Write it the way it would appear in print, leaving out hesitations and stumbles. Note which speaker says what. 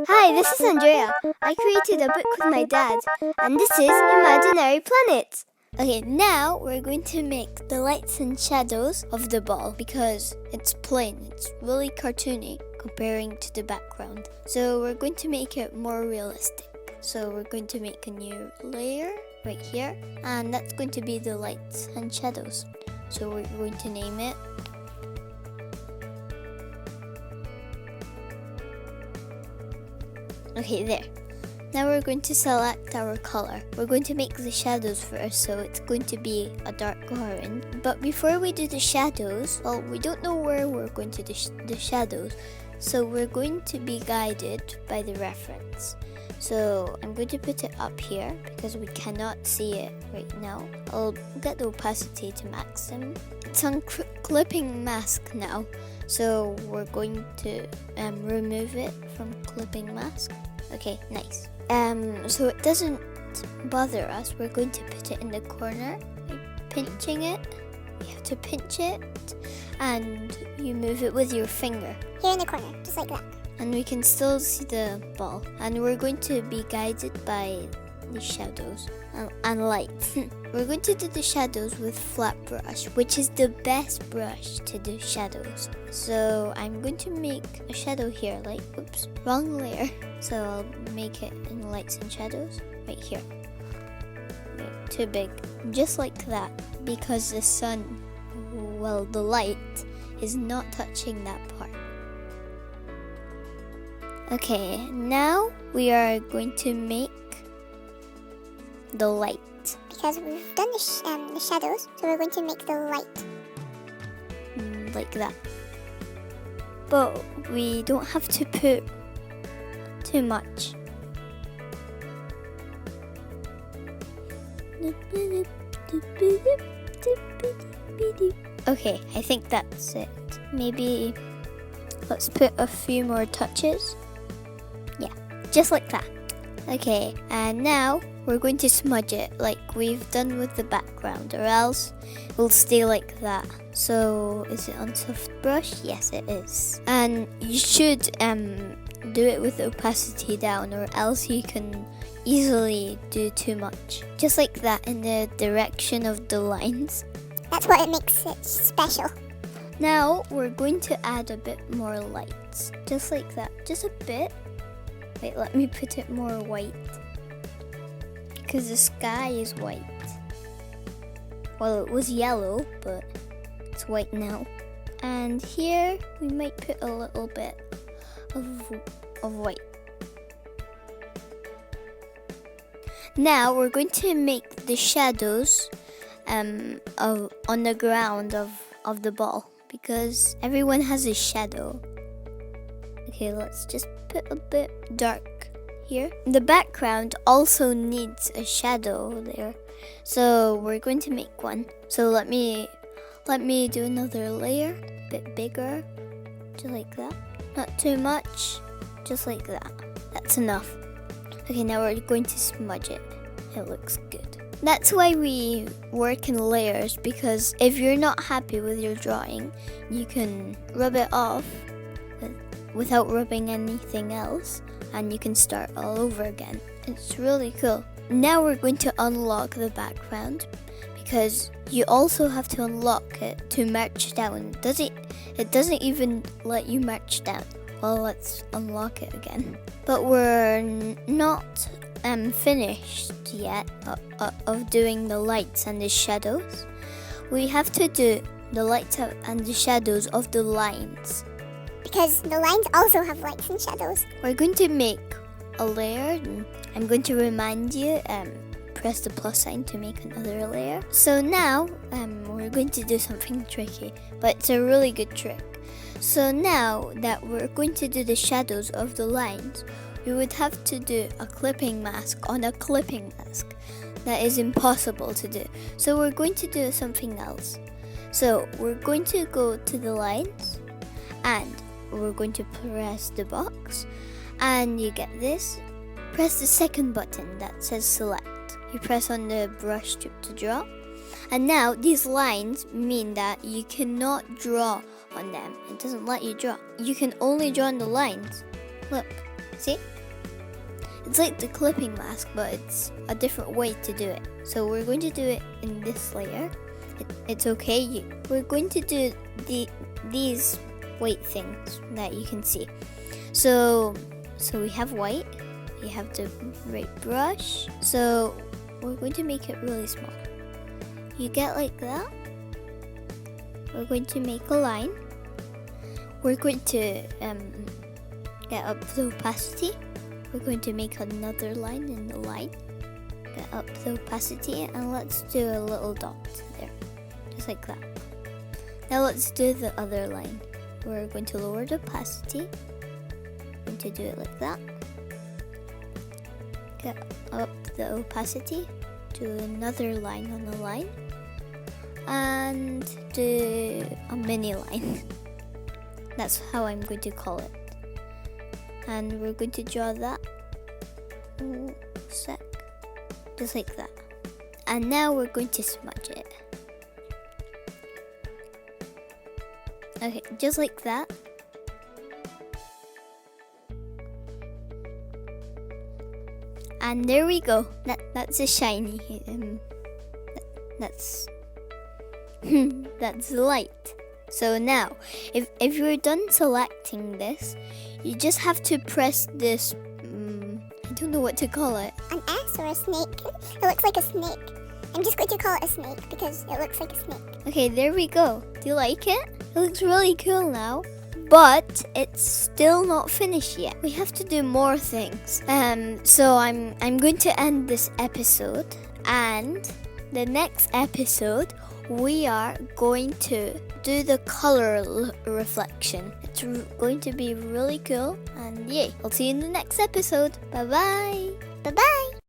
Speaker 1: Hi, this is Andrea. I created a book with my dad, and this is Imaginary Planets. Okay, now we're going to make the lights and shadows of the ball because it's plain. It's really cartoony comparing to the background. So we're going to make it more realistic. So we're going to make a new layer right here, and that's going to be the lights and shadows. So we're going to name it Okay, there. Now we're going to select our color. We're going to make the shadows first, so it's going to be a dark orange. But before we do the shadows, well, we don't know where we're going to do the shadows, so we're going to be guided by the reference. So I'm going to put it up here because we cannot see it right now. I'll get the opacity to maximum. It's on clipping mask now, so we're going to remove it from clipping mask. Okay, nice. So it doesn't bother us. We're going to put it in the corner by pinching it. You have to pinch it, and you move it with your finger.
Speaker 2: Here in the corner, just like that.
Speaker 1: And we can still see the ball. And we're going to be guided by the shadows and lights. We're going to do the shadows with flat brush, which is the best brush to do shadows. So I'm going to make a shadow here, like, oops, wrong layer. So I'll make it in lights and shadows right here. Right, too big, just like that, because the sun, well, the light is not touching that part. Okay, now we are going to make the light.
Speaker 2: Because we've done the shadows, so we're going to make the light.
Speaker 1: Like that. But we don't have to put too much. Okay, I think that's it. Maybe let's put a few more touches. Yeah, just like that. Okay, and now we're going to smudge it like we've done with the background, or else it will stay like that. So is it on soft brush? Yes, it is. And you should do it with the opacity down, or else you can easily do too much. Just like that, in the direction of the lines.
Speaker 2: That's what it makes it special.
Speaker 1: Now we're going to add a bit more lights, just like that, just a bit. Wait, let me put it more white, because the sky is white. Well, it was yellow, but it's white now. And here we might put a little bit of white. Now we're going to make the shadows on the ground of the ball, because everyone has a shadow. Okay, let's just put a bit dark here. The background also needs a shadow there, so we're going to make one. So let me do another layer, a bit bigger, just like that. Not too much, just like that. That's enough. Okay, now we're going to smudge it. It looks good. That's why we work in layers, because if you're not happy with your drawing, you can rub it off without rubbing anything else, and you can start all over again. It's really cool. Now we're going to unlock the background, because you also have to unlock it to march down. It doesn't even let you march down. Well, let's unlock it again. But we're not finished yet of doing the lights and the shadows. We have to do the lights and the shadows of the lines,
Speaker 2: because the lines also have lights and shadows.
Speaker 1: We're going to make a layer. I'm going to remind you, press the plus sign to make another layer. So now we're going to do something tricky, but it's a really good trick. So now that we're going to do the shadows of the lines, we would have to do a clipping mask on a clipping mask. That is impossible to do. So we're going to do something else. So we're going to go to the lines, and we're going to press the box, and you get this. Press the second button that says select. You press on the brush strip to draw, and now these lines mean that you cannot draw on them. It doesn't let you draw. You can only draw on the lines. Look, See? It's like the clipping mask, but it's a different way to do it. So we're going to do it in this layer. It's okay. We're going to do these white things that you can see. So we have white. We have the right brush. So we're going to make it really small. You get like that. We're going to make a line. We're going to get up the opacity. We're going to make another line in the line. Get up the opacity, and let's do a little dot there. Just like that. Now let's do the other line. We're going to lower the opacity. We're going to do it like that. Get up the opacity. Do another line on the line. And do a mini line. That's how I'm going to call it. And we're going to draw that. Sec. Just like that. And now we're going to smudge it. Okay, just like that. And there we go. That's a shiny. That's that's light. So now, if you're done selecting this, you just have to press this. I don't know what to call it.
Speaker 2: An S or a snake? It looks like a snake. I'm just going to call it a snake because it looks like a snake.
Speaker 1: Okay, there we go. Do you like it? It looks really cool now. But it's still not finished yet. We have to do more things. So I'm going to end this episode, and the next episode we are going to do the color reflection. It's going to be really cool, and yay. I'll see you in the next episode. Bye bye.
Speaker 2: Bye-bye.